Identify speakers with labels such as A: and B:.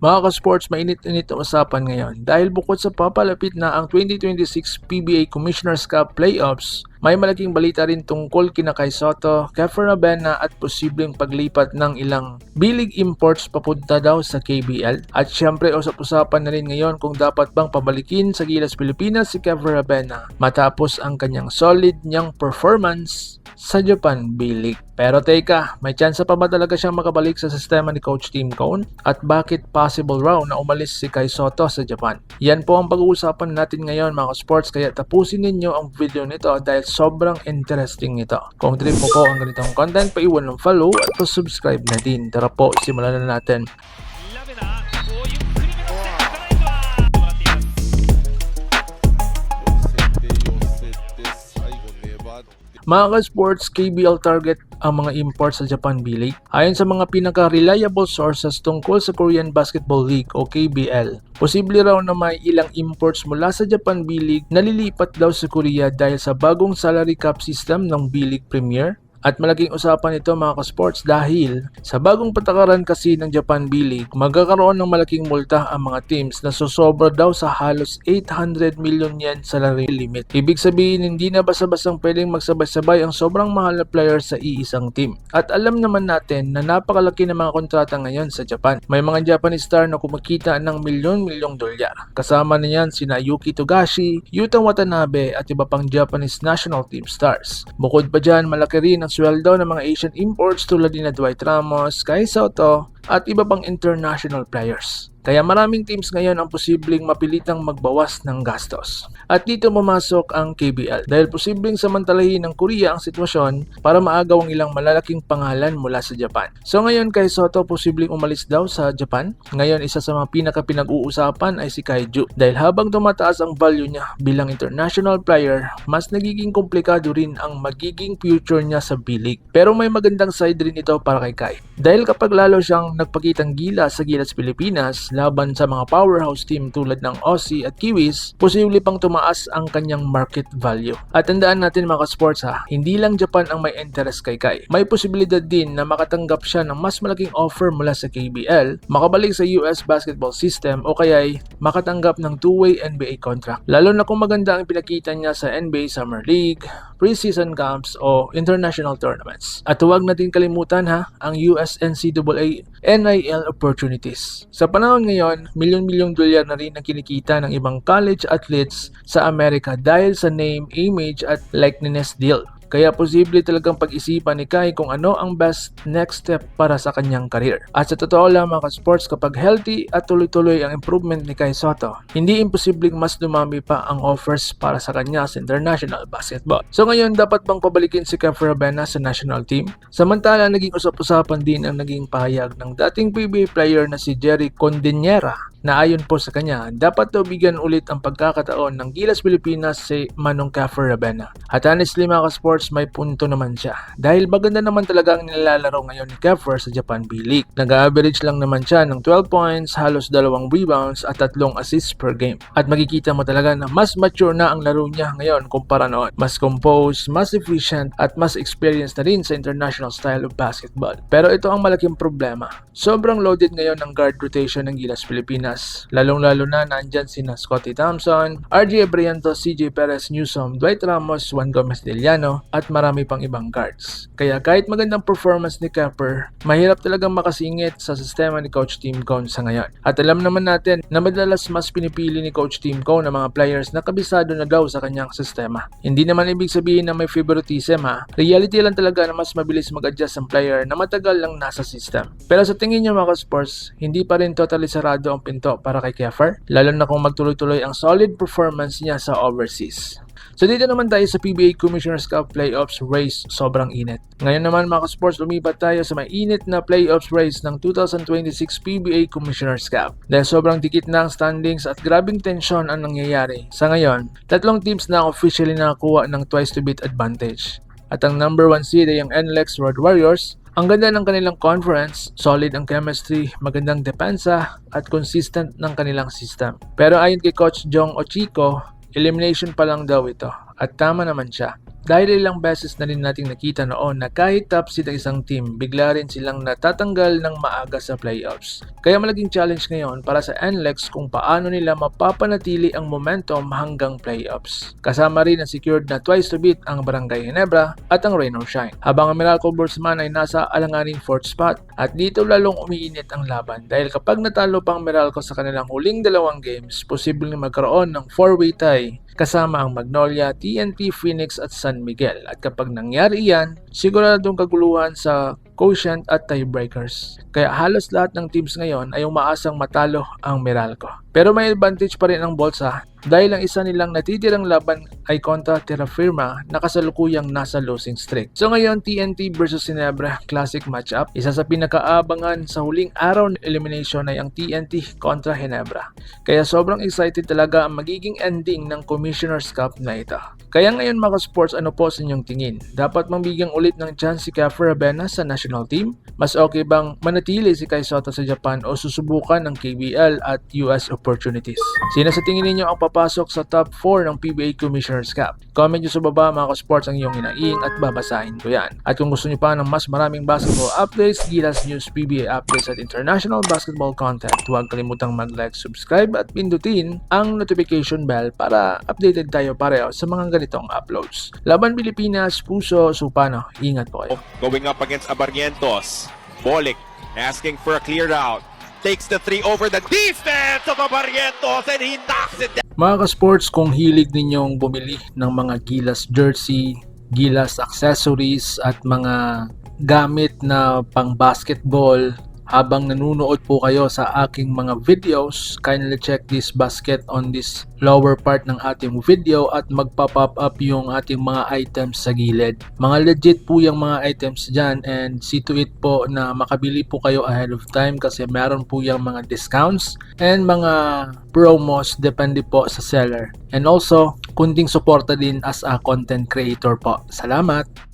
A: Mga ka-sports, mainit-init ang usapan ngayon dahil bukod sa papalapit na ang 2026 PBA Commissioner's Cup Playoffs, may malaking balita rin tungkol kina Kai Sotto, Keffer Rabena at posibleng paglipat ng ilang B-League imports papunta daw sa KBL. At syempre usap-usapan na rin ngayon kung dapat bang pabalikin sa Gilas Pilipinas si Keffer Rabena matapos ang kanyang solid niyang performance sa Japan B-League. Pero teka, may tsansa pa ba talaga siyang makabalik sa sistema ni Coach Tim Cone? At bakit possible raw na umalis si Kai Sotto sa Japan? Yan po ang pag-uusapan natin ngayon mga sports, kaya tapusin ninyo ang video nito dahil sobrang interesting ito. Kung trip mo po ang ganitong content, paiwan ng follow at pa-subscribe na din. Tara po, simulan na natin. Mga ka-sports, KBL target ang mga imports sa Japan B-League. Ayon sa mga pinaka-reliable sources tungkol sa Korean Basketball League o KBL, posible raw na may ilang imports mula sa Japan B-League na lilipat daw sa Korea dahil sa bagong salary cap system ng B-League Premier. At malaking usapan ito mga ka-sports dahil sa bagong patakaran kasi ng Japan B-League, magkakaroon ng malaking multa ang mga teams na sosobra daw sa halos 800 million yen salary limit. Ibig sabihin, hindi na basta-bastang pwedeng magsabay-sabay ang sobrang mahal na player sa iisang team. At alam naman natin na napakalaki ng mga kontrata ngayon sa Japan. May mga Japanese star na kumikita ng milyon-milyong dolyar. Kasama na yan sina Yuki Togashi, Yuta Watanabe at iba pang Japanese national team stars. Bukod pa dyan, malaki rin ang sweldo ng mga Asian imports tulad ni Dwight Ramos, Kai Sotto at iba pang international players. Kaya maraming teams ngayon ang posibleng mapilitang magbawas ng gastos. At dito pumasok ang KBL dahil posibleng samantalahin ng Korea ang sitwasyon para maagaw ang ilang malalaking pangalan mula sa Japan. So ngayon Kai Sotto posibleng umalis daw sa Japan. Ngayon isa sa mga pinaka-pinag-uusapan ay si Kaiju dahil habang tumataas ang value niya bilang international player, mas nagiging komplikado rin ang magiging future niya sa B-League. Pero may magandang side rin ito para kay Kai. Dahil kapag lalo siyang nagpakitang gila sa Gilas Pilipinas laban sa mga powerhouse team tulad ng Aussie at Kiwis, posible pang tumaas ang kanyang market value. At tandaan natin mga sports hindi lang Japan ang may interest kay Kai. May posibilidad din na makatanggap siya ng mas malaking offer mula sa KBL, makabalik sa US basketball system o kaya'y makatanggap ng two-way NBA contract. Lalo na kung maganda ang pinakita niya sa NBA Summer League, preseason camps o international tournaments. At huwag natin kalimutan ang US NCAA NIL opportunities. Sa panahon ngayon, milyon-milyong dolyar na rin ang kinikita ng ibang college athletes sa Amerika dahil sa name, image at likeness deal. Kaya posible talagang pag-isipan ni Kai kung ano ang best next step para sa kanyang career. At sa totoo lang mga sports, kapag healthy at tuloy-tuloy ang improvement ni Kai Sotto, hindi imposibleng mas dumami pa ang offers para sa kanya sa international basketball. So ngayon, dapat bang pabalikin si Keffer Rabena sa national team? Samantala, naging usap-usapan din ang naging pahayag ng dating PBA player na si Jerry Condinera na ayon po sa kanya, dapat daw bigyan ulit ang pagkakataon ng Gilas Pilipinas si Manong Keffer Rabena. At honestly mga ka-sports, may punto naman siya. Dahil maganda naman talaga ang nilalaro ngayon ni Keffer sa Japan B-League. Nag-average lang naman siya ng 12 points, halos 2 rebounds at 3 assists per game. At makikita mo talaga na mas mature na ang laro niya ngayon kumpara noon. Mas composed, mas efficient at mas experienced na rin sa international style of basketball. Pero ito ang malaking problema. Sobrang loaded ngayon ang guard rotation ng Gilas Pilipinas. Lalong-lalo na nandyan sina Scottie Thompson, RJ Abrianto, CJ Perez Newsome, Dwight Ramos, Juan Gomez Deliano at marami pang ibang guards. Kaya kahit magandang performance ni Keffer, mahirap talagang makasingit sa sistema ni Coach Tim Cone sa ngayon. At alam naman natin na madalas mas pinipili ni Coach Tim Cone ang mga players na kabisado na daw sa kanyang sistema. Hindi naman ibig sabihin na may favoritism Reality lang talaga na mas mabilis mag-adjust ang player na matagal lang nasa system. Pero sa tingin niyo mga sports, hindi pa rin totally sarado ang pinto para kay Keffer, lalo na kung magtuloy-tuloy ang solid performance niya sa overseas. So dito naman tayo sa PBA Commissioner's Cup Playoffs race, sobrang init. Ngayon naman mga sports, lumipat tayo sa may init na playoffs race ng 2026 PBA Commissioner's Cup. Dahil sobrang dikit na ang standings at grabing tensyon ang nangyayari. Sa ngayon, 3 teams na officially nakakuha ng twice to beat advantage. At ang number 1 seed ay ang NLEX Road Warriors. Ang ganda ng kanilang conference, solid ang chemistry, magandang depensa at consistent ng kanilang system. Pero ayon kay Coach Jong Ochiko, elimination pa lang daw ito at tama naman siya. Dahil ilang beses na rin nating nakita noon na kahit top seed ang isang team, bigla rin silang natatanggal ng maaga sa playoffs. Kaya malaking challenge ngayon para sa NLEX kung paano nila mapapanatili ang momentum hanggang playoffs. Kasama rin ang secured na twice to beat ang Barangay Ginebra at ang Rain or Shine. Habang ang Meralco Bulls man ay nasa alanganing 4th spot at dito lalong umiinit ang laban dahil kapag natalo pang Meralco sa kanilang huling dalawang games, posibleng magkaroon ng 4-way tie kasama ang Magnolia, TNT, Phoenix at San Miguel. At kapag nangyari yan, siguradong kaguluhan sa quotient at tiebreakers. Kaya halos lahat ng teams ngayon ay umaasang matalo ang Meralco. Pero may advantage pa rin ang Bolsa dahil ang isa nilang natitirang laban ay kontra Terra Firma na kasalukuyang nasa losing streak. So ngayon, TNT versus Ginebra classic matchup. Isa sa pinakaabangan sa huling araw ng elimination ay ang TNT kontra Ginebra. Kaya sobrang excited talaga ang magiging ending ng Commissioner's Cup na ito. Kaya ngayon mga sports, ano po sa inyong tingin? Dapat mabigyan ulit ng chance si Kefir Abena sa national team? Mas okay bang manatili si Kai Sota sa Japan o susubukan ng KBL at US opportunities? Sino sa tingin ninyo ang papasok sa top 4 ng PBA Commissioner's Cup? Comment nyo sa baba mga sports ang iyong hinaing at babasahin ko yan. At kung gusto nyo pa ng mas maraming basketball updates, Gilas News, PBA updates at international basketball content, huwag kalimutang mag-like, subscribe at pindutin ang notification bell para updated tayo pareho sa mga ganitong uploads. Laban Pilipinas, puso, supano. Ingat po kayo.
B: Going up against Abarrientos. Bolick asking for a clear out. Takes the 3 over the defense of Abarrientos and he knocks it down.
A: Mga ka-sports, kung hilig ninyong bumili ng mga Gilas jersey, Gilas accessories at mga gamit na pang basketball, habang nanunood po kayo sa aking mga videos, kindly check this basket on this lower part ng ating video at magpa-pop up yung ating mga items sa gilid. Mga legit po yung mga items dyan and see to it po na makabili po kayo ahead of time kasi meron po yung mga discounts and mga promos depende po sa seller. And also, kunting suporta din as a content creator po. Salamat!